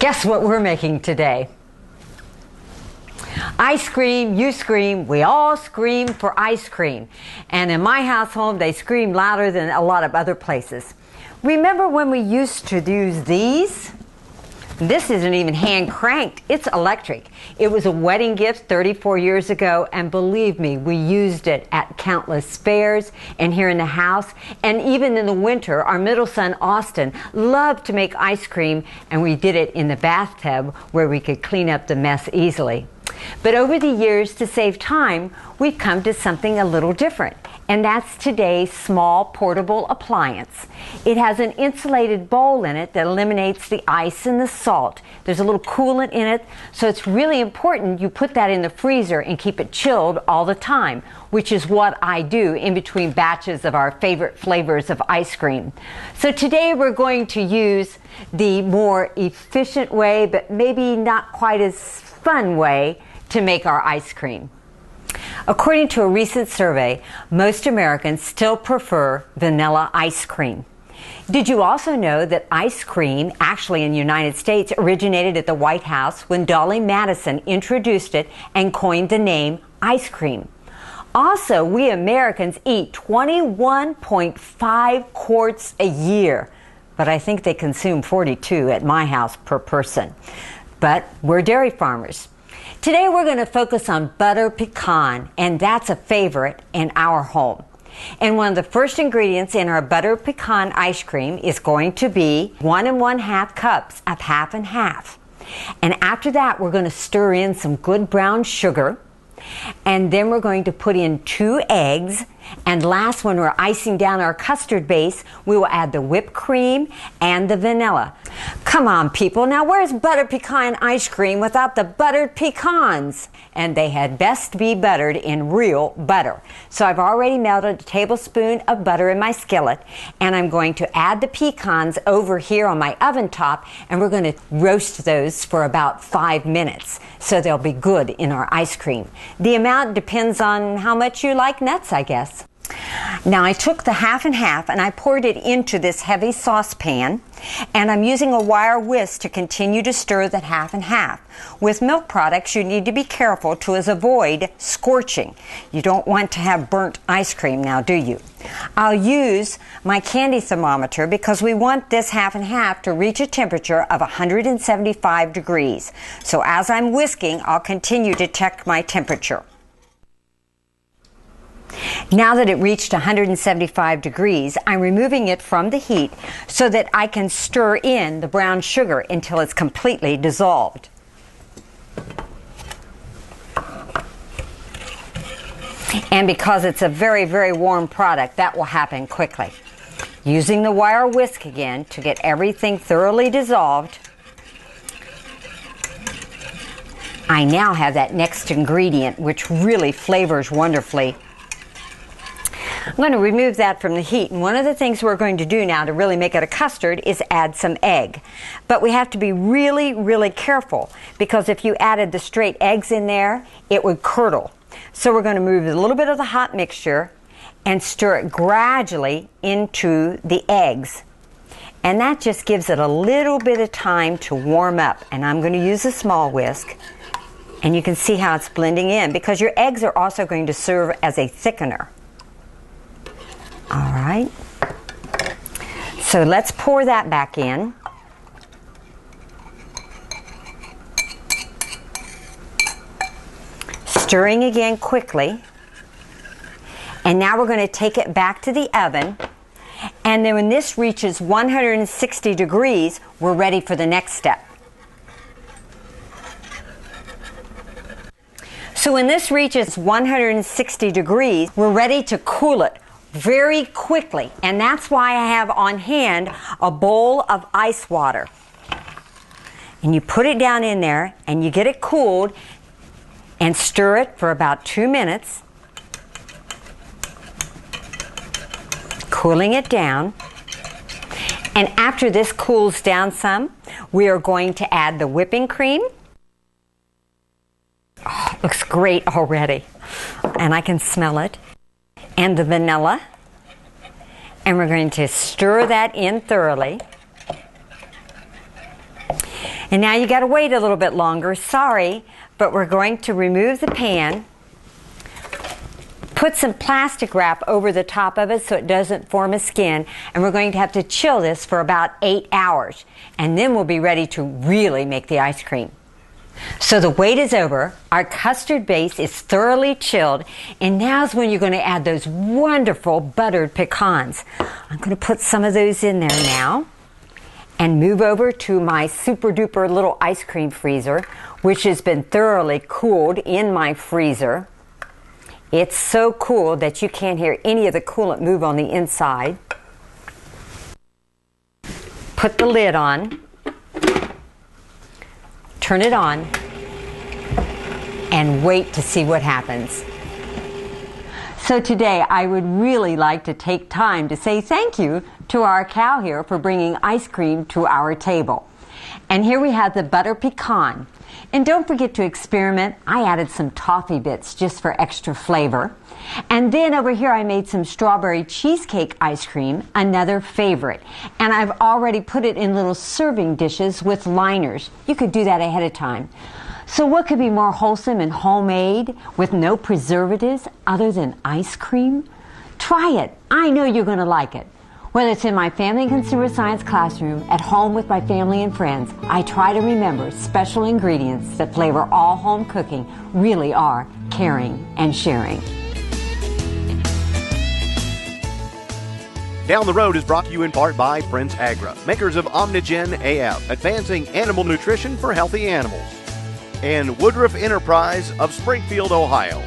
Guess what we're making today? I scream, you scream, we all scream for ice cream. And in my household, they scream louder than a lot of other places. Remember when we used to use these? This isn't even hand cranked, it's electric. It was a wedding gift 34 years ago, and believe me, we used it at countless fairs and here in the house. And even in the winter, our middle son, Austin, loved to make ice cream, and we did it in the bathtub where we could clean up the mess easily. But over the years, to save time, we've come to something a little different. And that's today's small portable appliance. It has an insulated bowl in it that eliminates the ice and the salt. There's a little coolant in it, so it's really important you put that in the freezer and keep it chilled all the time, which is what I do in between batches of our favorite flavors of ice cream. So today we're going to use the more efficient way, but maybe not quite as fun way to make our ice cream. According to a recent survey, most Americans still prefer vanilla ice cream. Did you also know that ice cream, actually in the United States, originated at the White House when Dolly Madison introduced it and coined the name ice cream? Also, we Americans eat 21.5 quarts a year, but I think they consume 42 at my house per person. But we're dairy farmers. Today we're going to focus on butter pecan, and that's a favorite in our home. And one of the first ingredients in our butter pecan ice cream is going to be 1 1/2 cups of half and half. And after that, we're going to stir in some good brown sugar. And then we're going to put in 2 eggs. And last, when we're icing down our custard base, we will add the whipped cream and the vanilla. Come on, people. Now, where's butter pecan ice cream without the buttered pecans? And they had best be buttered in real butter. So I've already melted a tablespoon of butter in my skillet, and I'm going to add the pecans over here on my oven top, and we're going to roast those for about 5 minutes so they'll be good in our ice cream. The amount depends on how much you like nuts, I guess. Now I took the half and half and I poured it into this heavy saucepan, and I'm using a wire whisk to continue to stir that half and half. With milk products, you need to be careful to avoid scorching. You don't want to have burnt ice cream now, do you? I'll use my candy thermometer because we want this half and half to reach a temperature of 175 degrees. So as I'm whisking, I'll continue to check my temperature. Now that it reached 175 degrees, I'm removing it from the heat so that I can stir in the brown sugar until it's completely dissolved. And because it's a very, very warm product, that will happen quickly. Using the wire whisk again to get everything thoroughly dissolved, I now have that next ingredient, which really flavors wonderfully. I'm going to remove that from the heat, and one of the things we're going to do now to really make it a custard is add some egg. But we have to be really, really careful, because if you added the straight eggs in there, it would curdle. So we're going to move a little bit of the hot mixture and stir it gradually into the eggs. And that just gives it a little bit of time to warm up. And I'm going to use a small whisk, and you can see how it's blending in, because your eggs are also going to serve as a thickener. All right, so let's pour that back in. Stirring again quickly. And now we're going to take it back to the oven. And then when this reaches 160 degrees, we're ready for the next step. So when this reaches 160 degrees, we're ready to cool it very quickly, and that's why I have on hand a bowl of ice water. And you put it down in there and you get it cooled and stir it for about 2 minutes, cooling it down. And after this cools down some, we are going to add the whipping cream. Oh, looks great already, and I can smell it. And the vanilla, and we're going to stir that in thoroughly. And now you got to wait a little bit longer. Sorry, but we're going to remove the pan, put some plastic wrap over the top of it so it doesn't form a skin, and we're going to have to chill this for about 8 hours. And then we'll be ready to really make the ice cream. So the wait is over, our custard base is thoroughly chilled, and now's when you're going to add those wonderful buttered pecans. I'm going to put some of those in there now and move over to my super duper little ice cream freezer, which has been thoroughly cooled in my freezer. It's so cool that you can't hear any of the coolant move on the inside. Put the lid on. Turn it on and wait to see what happens. So today I would really like to take time to say thank you to our cow here for bringing ice cream to our table. And here we have the butter pecan. And don't forget to experiment. I added some toffee bits just for extra flavor. And then over here I made some strawberry cheesecake ice cream, another favorite. And I've already put it in little serving dishes with liners. You could do that ahead of time. So what could be more wholesome and homemade with no preservatives other than ice cream? Try it. I know you're going to like it. Whether it's in my family and consumer science classroom, at home with my family and friends, I try to remember special ingredients that flavor all home cooking really are caring and sharing. Down the Road is brought to you in part by Prince Agra, makers of Omnigen AF, advancing animal nutrition for healthy animals, and Woodruff Enterprise of Springfield, Ohio,